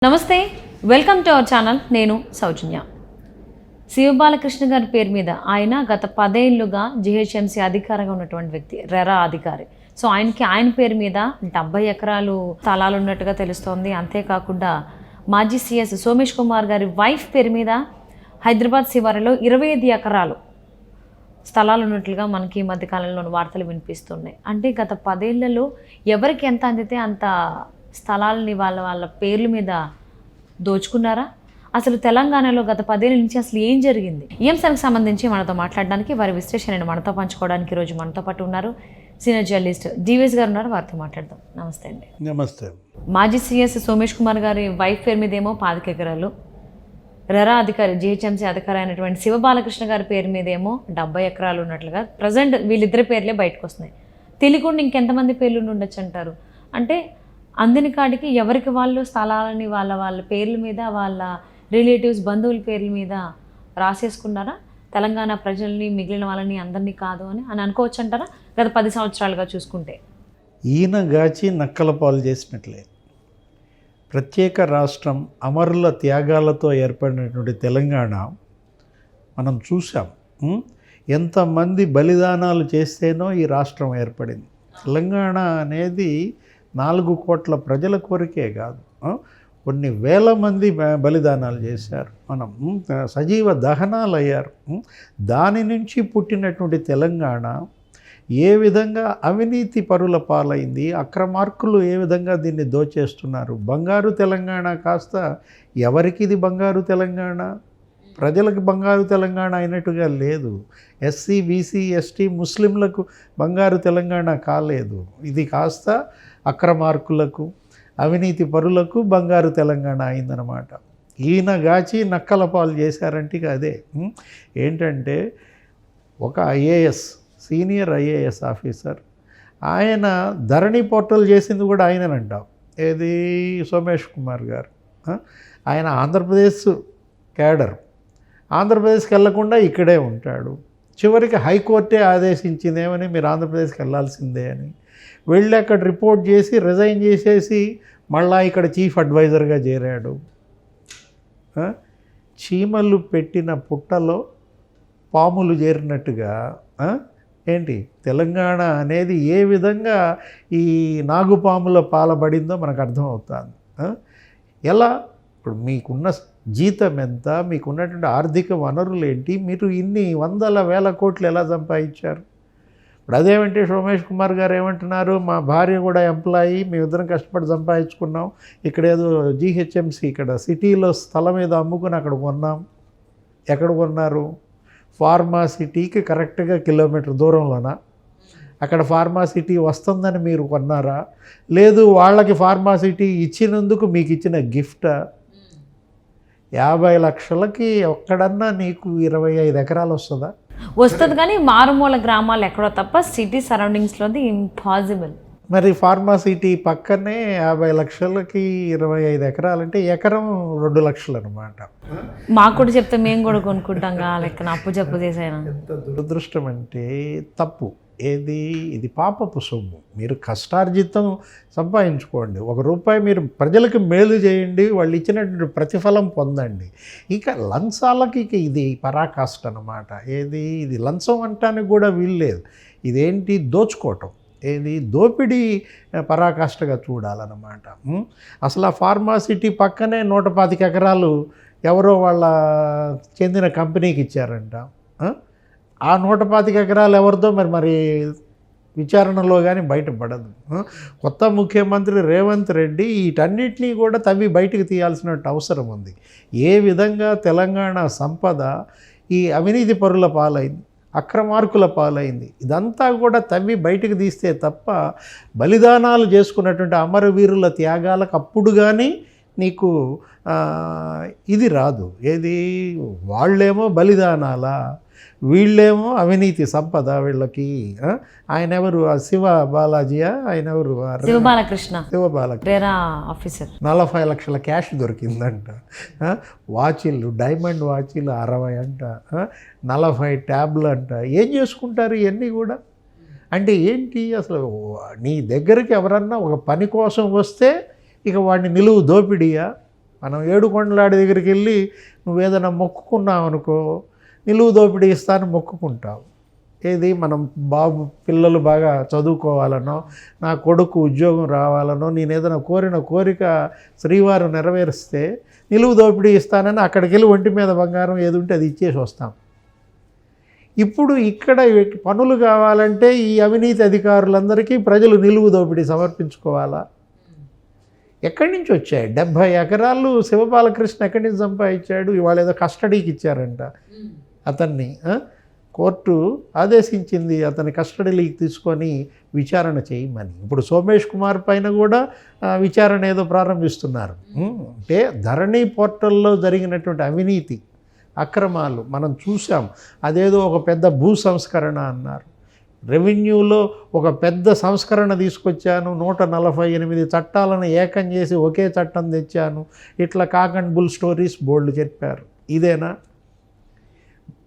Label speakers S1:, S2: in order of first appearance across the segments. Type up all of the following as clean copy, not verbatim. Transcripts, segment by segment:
S1: నమస్తే, welcome to our channel. నేను సౌజన్య. శివబాలకృష్ణ గారి పేరు మీద ఆయన గత 10 ఏళ్లుగా జిహెచ్ఎంసీ అధికారిగా ఉన్నటువంటి వ్యక్తి, రెరా అధికారి. సో ఆయన పేరు మీద 70 ఎకరాలు స్థలాలు ఉన్నట్టుగా తెలుస్తోంది. అంతేకాకుండా మాజీ సీఎస్ సోమేష్ కుమార్ గారి వైఫ్ పేరు మీద హైదరాబాద్ శివారులో 25 ఎకరాలు స్థలాలు ఉన్నట్లుగా మనకి ఈ మధ్యకాలంలో వార్తలు వినిపిస్తున్నాయి. అంటే గత 10 ఏళ్లలో ఎవరికి ఎంత అందితే అంత స్థలాలని వాళ్ళ పేర్ల మీద దోచుకున్నారా? అసలు తెలంగాణలో గత 10 ఏళ్ళ నుంచి అసలు ఏం జరిగింది? ఈ అంశానికి సంబంధించి మనతో మాట్లాడడానికి, వారి విశ్లేషణను మనతో పంచుకోవడానికి ఈరోజు మనతో పాటు ఉన్నారు సీనియర్ జర్నలిస్ట్ జీవీఎస్ గారు ఉన్నారు. వారితో మాట్లాడదాం. నమస్తే అండి.
S2: నమస్తే.
S1: మాజీ సీఎస్ సోమేష్ కుమార్ గారి వైఫ్ పేరు మీద ఏమో 25 ఎకరాలు, రెరా అధికారి జిహెచ్ఎంసీ అధికారి అయినటువంటి శివబాలకృష్ణ గారి పేరు మీద ఏమో 70 ఎకరాలు ఉన్నట్లుగా ప్రజెంట్ వీళ్ళిద్దరి పేర్లే బయటకు వస్తున్నాయి. తెలియకుండా ఇంకెంతమంది పేర్లు ఉండొచ్చు అంటారు? అంటే అందిన కాడికి ఎవరికి వాళ్ళు స్థలాలని వాళ్ళ పేర్ల మీద, వాళ్ళ రిలేటివ్స్ బంధువుల పేర్ల మీద రాసేసుకున్నారా? తెలంగాణ ప్రజల్ని, మిగిలిన వాళ్ళని అందరినీ కాదు అని అనుకోవచ్చు అంటారా? గత 10 సంవత్సరాలుగా చూసుకుంటే
S2: ఈయన గాచి నక్కల పాలు చేసినట్లే. ప్రత్యేక రాష్ట్రం అమరుల త్యాగాలతో ఏర్పడినటువంటి తెలంగాణ మనం చూసాం. ఎంతమంది బలిదానాలు చేస్తేనో ఈ రాష్ట్రం ఏర్పడింది. తెలంగాణ అనేది 4 కోట్ల ప్రజల కొరకే కాదు, కొన్ని వేల మంది బలిదానాలు చేశారు. మనం సజీవ దహనాలు అయ్యారు. దాని నుంచి పుట్టినటువంటి తెలంగాణ ఏ విధంగా అవినీతి పరుల పాలైంది, అక్రమార్కులు ఏ విధంగా దీన్ని దోచేస్తున్నారు. బంగారు తెలంగాణ కాస్త ఎవరికి ఇది బంగారు తెలంగాణ? ప్రజలకు బంగారు తెలంగాణ అయినట్టుగా లేదు. ఎస్సీ, బీసీ, ఎస్టీ, ముస్లింలకు బంగారు తెలంగాణ కాలేదు. ఇది కాస్త అక్రమార్కులకు, అవినీతి పరులకు బంగారు తెలంగాణ అయిందనమాట. ఈయన గాచి నక్కల పాలు చేశారంటే అదే. ఏంటంటే ఒక ఐఏఎస్, సీనియర్ ఐఏఎస్ ఆఫీసర్, ఆయన ధరణి పోర్టల్ చేసింది కూడా ఆయననంటాం. ఏది? సోమేష్ కుమార్ గారు. ఆయన ఆంధ్రప్రదేశ్ క్యాడర్. ఆంధ్రప్రదేశ్కి వెళ్లకుండా ఇక్కడే ఉంటాడు. చివరికి హైకోర్టే ఆదేశించిందేమని, మీరు ఆంధ్రప్రదేశ్కి వెళ్ళాల్సిందే అని. వెళ్ళి అక్కడ రిపోర్ట్ చేసి రిజైన్ చేసేసి మళ్ళా ఇక్కడ చీఫ్ అడ్వైజర్గా చేరాడు. చీమలు పెట్టిన పుట్టలో పాములు చేరినట్టుగా ఏంటి తెలంగాణ అనేది ఏ విధంగా ఈ నాగుపాముల పాలబడిందో మనకు అర్థమవుతుంది. ఎలా? ఇప్పుడు మీకున్న జీతం ఎంత, మీకున్నటువంటి ఆర్థిక వనరులు ఏంటి, మీరు ఇన్ని వందల వేల కోట్లు ఎలా సంపాదించారు? ఇప్పుడు అదేమంటే సోమేష్ కుమార్ గారు ఏమంటున్నారు, మా భార్య కూడా ఎంప్లాయీ, మేమిద్దరం కష్టపడి సంపాదించుకున్నాం, ఇక్కడ ఏదో జిహెచ్ఎంసీ ఇక్కడ సిటీలో స్థలం మీద అమ్ముకుని అక్కడ కొన్నాం. ఎక్కడ కొన్నారు? ఫార్మా సిటీకి కరెక్ట్గా కిలోమీటర్ దూరంలోనా? అక్కడ ఫార్మా సిటీ వస్తుందని మీరు కొన్నారా? లేదు వాళ్ళకి ఫార్మా సిటీ ఇచ్చినందుకు మీకు ఇచ్చిన గిఫ్టా? 50 లక్షలకి ఒక్కడన్నా నీకు 25 ఎకరాలు వస్తుందా?
S1: వస్తుంది, కానీ మారుమూల గ్రామాలు ఎక్కడో తప్ప సిటీ సరౌండింగ్స్లో ఇంపాసిబుల్.
S2: మరి ఫార్మా సిటీ పక్కనే 50 లక్షలకి 25 ఎకరాలు అంటే ఎకరం 2 లక్షలు అనమాట.
S1: మాకు కూడా చెప్తే మేము కూడా కొనుక్కుంటాం. లెక్కన అప్పు చెప్పు చేసాను.
S2: ఎంత దురదృష్టం అంటే తప్పు. ఏది? ఇది పాపపు సొమ్ము. మీరు కష్టార్జితం సంపాదించుకోండి, ₹1 మీరు ప్రజలకు మేలు చేయండి, వాళ్ళు ఇచ్చినటువంటి ప్రతిఫలం పొందండి. ఇక లంచాలకి ఇది పరాకాష్ట అన్నమాట. ఏది? ఇది లంచం అంటానికి కూడా వీల్లేదు. ఇదేంటి? దోచుకోవటం. ఏది? దోపిడీ పరాకాష్ఠగా చూడాలన్నమాట. అసలు ఆ ఫార్మాసిటీ పక్కనే 125 ఎకరాలు ఎవరో వాళ్ళ చెందిన కంపెనీకి ఇచ్చారంట. ఆ 125 ఎకరాలు ఎవరిదో మరి విచారణలో కానీ బయటపడదు. కొత్త ముఖ్యమంత్రి రేవంత్ రెడ్డి వీటన్నిటినీ కూడా తవ్వి బయటకు తీయాల్సిన అవసరం ఉంది. ఏ విధంగా తెలంగాణ సంపద ఈ అవినీతి పరుల పాలైంది, అక్రమార్కుల పాలైంది, ఇదంతా కూడా తవ్వి బయటకు తీస్తే తప్ప బలిదానాలు చేసుకున్నటువంటి అమరవీరుల త్యాగాలకు అప్పుడు కానీ నీకు ఇది రాదు. ఏది? వాళ్ళేమో బలిదానాలా, వీళ్ళేమో అవినీతి సంపద వీళ్ళకి. ఆయన ఎవరు? శివ బాలాజీయా? ఆయన ఎవరు?
S1: శివబాలకృష్ణ.
S2: ఆఫీసర్. 40 లక్షల క్యాష్ దొరికిందంట. వాచీలు, డైమండ్ వాచీలు 60 అంట, 40 ట్యాబ్లు అంట. ఏం చేసుకుంటారు ఇవన్నీ కూడా? అంటే ఏంటి అసలు? నీ దగ్గరికి ఎవరన్నా ఒక పని కోసం వస్తే ఇక వాడిని నిలువు దోపిడీయా? మనం ఏడుకొండలాడి దగ్గరికి వెళ్ళి నువ్వేదైనా మొక్కుకున్నావు అనుకో, నిలువు దోపిడీ ఇస్తాను మొక్కుకుంటావు. ఏది మనం పిల్లలు బాగా చదువుకోవాలనో, నా కొడుకు ఉద్యోగం రావాలనో, నేను ఏదైనా కోరిన కోరిక శ్రీవారు నెరవేరిస్తే నిలువు దోపిడీ ఇస్తానని అక్కడికి వెళ్ళి ఒంటి మీద బంగారం ఏది ఉంటే అది ఇచ్చేసి వస్తాం. ఇప్పుడు ఇక్కడ పనులు కావాలంటే ఈ అవినీతి అధికారులందరికీ ప్రజలు నిలువు దోపిడీ సమర్పించుకోవాలా? ఎక్కడి నుంచి వచ్చాయి? 70 ఎకరాలు శివబాలకృష్ణ ఎక్కడి నుంచి సంపాదించాడు? ఇవాళ ఏదో కస్టడీకి ఇచ్చారంట అతన్ని. కోర్టు ఆదేశించింది అతని కస్టడీలోకి తీసుకొని విచారణ చేయమని. ఇప్పుడు సోమేష్ కుమార్ పైన కూడా విచారణ ఏదో ప్రారంభిస్తున్నారు. అంటే ధరణి పోర్టల్లో జరిగినటువంటి అవినీతి అక్రమాలు మనం చూసాం. అదేదో ఒక పెద్ద భూ సంస్కరణ అన్నారు. రెవెన్యూలో ఒక పెద్ద సంస్కరణ తీసుకొచ్చాను, 148 చట్టాలను ఏకం చేసి ఒకే చట్టం తెచ్చాను, ఇట్లా కాక్ అండ్ బుల్ స్టోరీస్ బోల్డ్ చెప్పారు. ఇదేనా?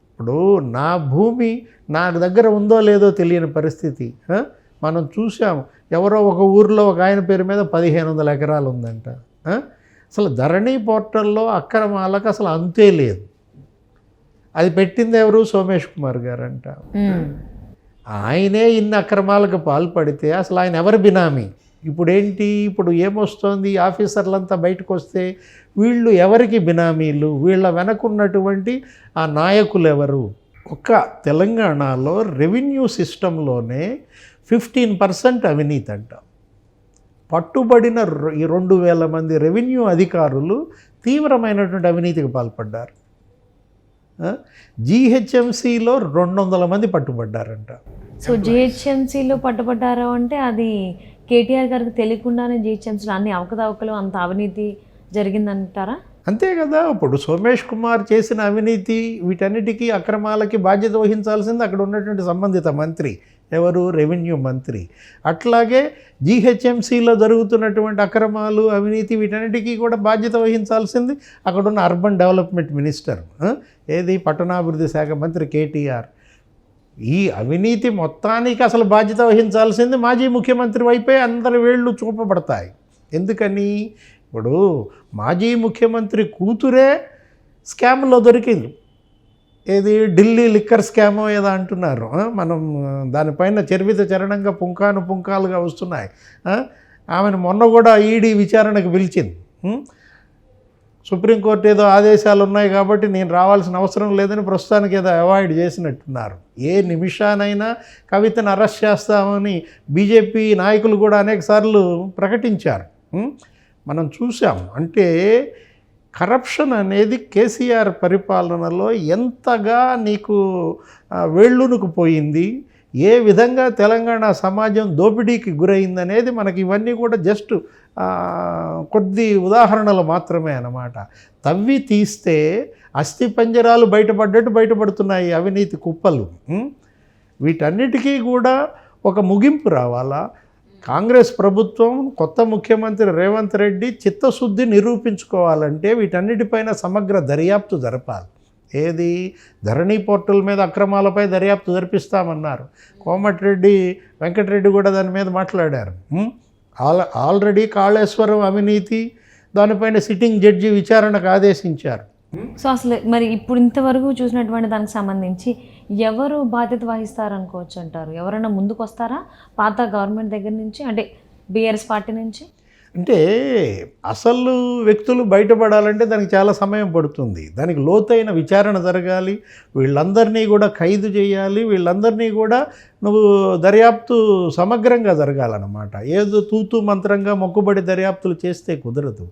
S2: ఇప్పుడు నా భూమి నా దగ్గర ఉందో లేదో తెలియని పరిస్థితి మనం చూసాం. ఎవరో ఒక ఊరిలో ఒక ఆయన పేరు మీద 1500 ఎకరాలు ఉందంట. అసలు ధరణి పోర్టల్లో అక్రమాలకు అసలు అంతే లేదు. అది పెట్టింది ఎవరు? సోమేష్ కుమార్ గారు అంట. ఆయనే ఇన్ని అక్రమాలకు పాల్పడితే అసలు ఆయన ఎవరి బినామీ? ఇప్పుడేంటి? ఇప్పుడు ఏమొస్తోంది? ఆఫీసర్లంతా బయటకు వస్తే వీళ్ళు ఎవరికి బినామీలు? వీళ్ళ వెనకున్నటువంటి ఆ నాయకులు ఎవరు? ఒక్క తెలంగాణలో రెవెన్యూ సిస్టంలోనే 15% అవినీతి అంట. పట్టుబడిన 2000 మంది రెవెన్యూ అధికారులు తీవ్రమైనటువంటి అవినీతికి పాల్పడ్డారు. జీహెచ్ఎంసీలో 200 మంది పట్టుబడ్డారంట.
S1: సో జీహెచ్ఎంసీలో పట్టుబడ్డారు అంటే అది కేటీఆర్ గారికి తెలియకుండానే జీహెచ్ఎంసీలో అన్ని అవకతవకలు అంత అవినీతి జరిగిందంటారా?
S2: అంతే కదా. ఇప్పుడు సోమేష్ కుమార్ చేసిన అవినీతి వీటన్నిటికీ అక్రమాలకి బాధ్యత వహించాల్సింది అక్కడ ఉన్నటువంటి సంబంధిత మంత్రి. ఎవరు? రెవెన్యూ మంత్రి. అట్లాగే జీహెచ్ఎంసీలో జరుగుతున్నటువంటి అక్రమాలు అవినీతి వీటన్నిటికీ కూడా బాధ్యత వహించాల్సింది అక్కడున్న అర్బన్ డెవలప్మెంట్ మినిస్టర్, ఏది పట్టణాభివృద్ధి శాఖ మంత్రి కేటీఆర్. ఈ అవినీతి మొత్తానికి అసలు బాధ్యత వహించాల్సింది మాజీ ముఖ్యమంత్రి వైపే అందరి వేళ్ళు చూపబడతాయి. ఎందుకని? ఇప్పుడు మాజీ ముఖ్యమంత్రి కూతురే స్కామ్లో దొరికింది. ఏది? ఢిల్లీ లిక్కర్ స్కామో ఏదో అంటున్నారు. మనం దానిపైన చరణంగా పుంకాలుగా వస్తున్నాయి. ఆమెను మొన్న కూడా ఈడీ విచారణకు పిలిచింది. సుప్రీంకోర్టు ఏదో ఆదేశాలు ఉన్నాయి కాబట్టి నేను రావాల్సిన అవసరం లేదని ప్రస్తుతానికి ఏదో అవాయిడ్ చేసినట్టున్నారు. ఏ నిమిషానైనా కవితను అరెస్ట్ చేస్తామని బీజేపీ నాయకులు కూడా అనేకసార్లు ప్రకటించారు. మనం చూసాం. అంటే కరప్షన్ అనేది కేసీఆర్ పరిపాలనలో ఎంతగా నీకు వేళ్ళునుకు పోయింది, ఏ విధంగా తెలంగాణ సమాజం దోపిడీకి గురైందనేది మనకి ఇవన్నీ కూడా జస్ట్ కొద్ది ఉదాహరణలు మాత్రమే అన్నమాట. తవ్వి తీస్తే అస్థి పంజరాలు బయటపడుతున్నాయి అవినీతి కుప్పలు. వీటన్నిటికీ కూడా ఒక ముగింపు రావాలా? కాంగ్రెస్ ప్రభుత్వం, కొత్త ముఖ్యమంత్రి రేవంత్ రెడ్డి చిత్తశుద్ధి నిరూపించుకోవాలంటే వీటన్నిటిపైన సమగ్ర దర్యాప్తు జరపాలి. ఏది? ధరణి పోర్టల్ మీద అక్రమాలపై దర్యాప్తు జరిపిస్తామన్నారు. కోమటిరెడ్డి వెంకటరెడ్డి కూడా దాని మీద మాట్లాడారు. ఆల్రెడీ కాళేశ్వరం అవినీతి దానిపైన సిట్టింగ్ జడ్జి విచారణకు ఆదేశించారు.
S1: సో అసలు మరి ఇప్పుడు ఇంతవరకు చూసినటువంటి దానికి సంబంధించి ఎవరు బాధ్యత వహిస్తారనుకోవచ్చు అంటారు? ఎవరైనా ముందుకు వస్తారా పాత గవర్నమెంట్ దగ్గర నుంచి, అంటే బీఆర్ఎస్ పార్టీ నుంచి?
S2: అంటే అసలు వ్యక్తులు బయటపడాలంటే దానికి చాలా సమయం పడుతుంది. దానికి లోతైన విచారణ జరగాలి. వీళ్ళందరినీ కూడా ఖైదు చేయాలి. వీళ్ళందరినీ కూడా నువ్వు దర్యాప్తు సమగ్రంగా జరగాలన్నమాట. ఏదో తూతూ మంత్రంగా మొక్కుబడి దర్యాప్తులు చేస్తే కుదరదు.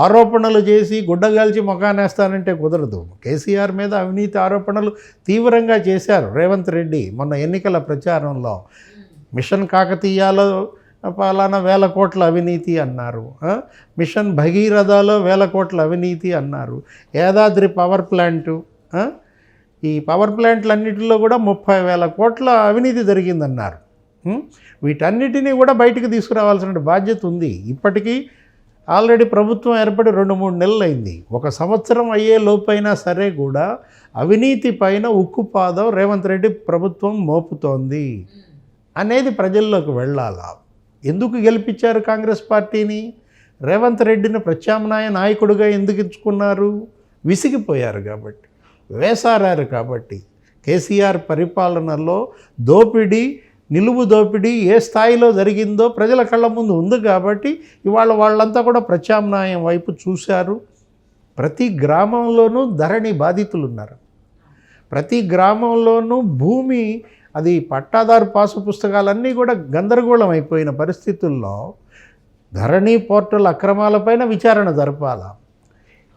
S2: ఆరోపణలు చేసి గుడ్డగాల్చి మొఖానేస్తానంటే కుదరదు. కేసీఆర్ మీద అవినీతి ఆరోపణలు తీవ్రంగా చేశారు రేవంత్ రెడ్డి మొన్న ఎన్నికల ప్రచారంలో. మిషన్ కాకతీయాలో పలానా 1000 కోట్ల అవినీతి అన్నారు. మిషన్ భగీరథలో 1000 కోట్ల అవినీతి అన్నారు. యాదాద్రి పవర్ ప్లాంటు, ఈ పవర్ ప్లాంట్లన్నిటిలో కూడా 30,000 కోట్ల అవినీతి జరిగిందన్నారు. వీటన్నిటినీ కూడా బయటికి తీసుకురావాల్సిన బాధ్యత ఉంది. ఇప్పటికీ ఆల్రెడీ ప్రభుత్వం ఏర్పడి 2-3 నెలలు అయింది. 1 సంవత్సరం అయ్యే లోపైనా సరే కూడా అవినీతి పైన ఉక్కుపాదం రేవంత్ రెడ్డి ప్రభుత్వం మోపుతోంది అనేది ప్రజల్లోకి వెళ్ళాలా? ఎందుకు గెలిపించారు కాంగ్రెస్ పార్టీని? రేవంత్ రెడ్డిని ప్రత్యామ్నాయ నాయకుడిగా ఎందుకు ఎంచుకున్నారు? విసిగిపోయారు కాబట్టి, వేసారారు కాబట్టి. కేసీఆర్ పరిపాలనలో దోపిడీ, నిలువు దోపిడీ ఏ స్థాయిలో జరిగిందో ప్రజల కళ్ళ ముందు ఉంది కాబట్టి ఇవాళ వాళ్ళంతా కూడా ప్రత్యామ్నాయం వైపు చూశారు. ప్రతి గ్రామంలోనూ ధరణి బాధితులు ఉన్నారు. ప్రతి గ్రామంలోనూ భూమి, అది పట్టాదారు పాసు పుస్తకాలన్నీ కూడా గందరగోళం అయిపోయిన పరిస్థితుల్లో ధరణి పోర్టల్ అక్రమాలపైన విచారణ జరపాలా,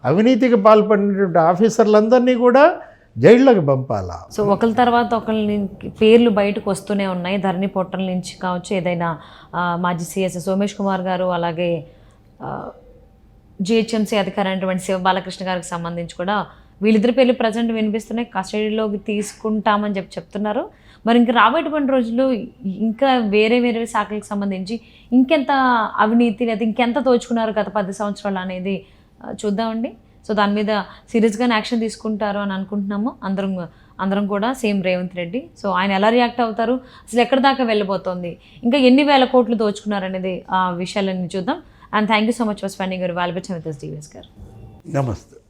S2: అవినీతికి పాల్పడినటువంటి ఆఫీసర్లందరినీ కూడా జైళ్ళకి పంపాలా.
S1: సో ఒకరి తర్వాత ఒకరి పేర్లు బయటకు వస్తూనే ఉన్నాయి. ధరణి పోర్టల్ నుంచి కావచ్చు, ఏదైనా మాజీ సిఎస్ సోమేష్ కుమార్ గారు, అలాగే జిహెచ్ఎంసీ అధికారి అయినటువంటి శివ బాలకృష్ణ గారికి సంబంధించి కూడా వీళ్ళిద్దరి పేర్లు ప్రజెంట్ వినిపిస్తున్నాయి. కస్టడీలోకి తీసుకుంటామని చెప్తున్నారు. మరి ఇంకా రాబోయేటువంటి రోజుల్లో ఇంకా వేరే వేరే శాఖలకు సంబంధించి ఇంకెంత అవినీతి లేదా ఇంకెంత దోచుకున్నారు గత 10 సంవత్సరాలు అనేది చూద్దామండి. సో దాని మీద సీరియస్గానే యాక్షన్ తీసుకుంటారు అని అనుకుంటున్నాము అందరం కూడా. సేమ్ రేవంత్ రెడ్డి, సో ఆయన ఎలా రియాక్ట్ అవుతారు, అసలు ఎక్కడి దాకా వెళ్ళబోతోంది, ఇంకా ఎన్ని వేల కోట్లు దోచుకున్నారు అనేది ఆ విషయాలన్నీ చూద్దాం. And thank you so much for spending your valuable time with us, DVS గారు.
S2: నమస్తే.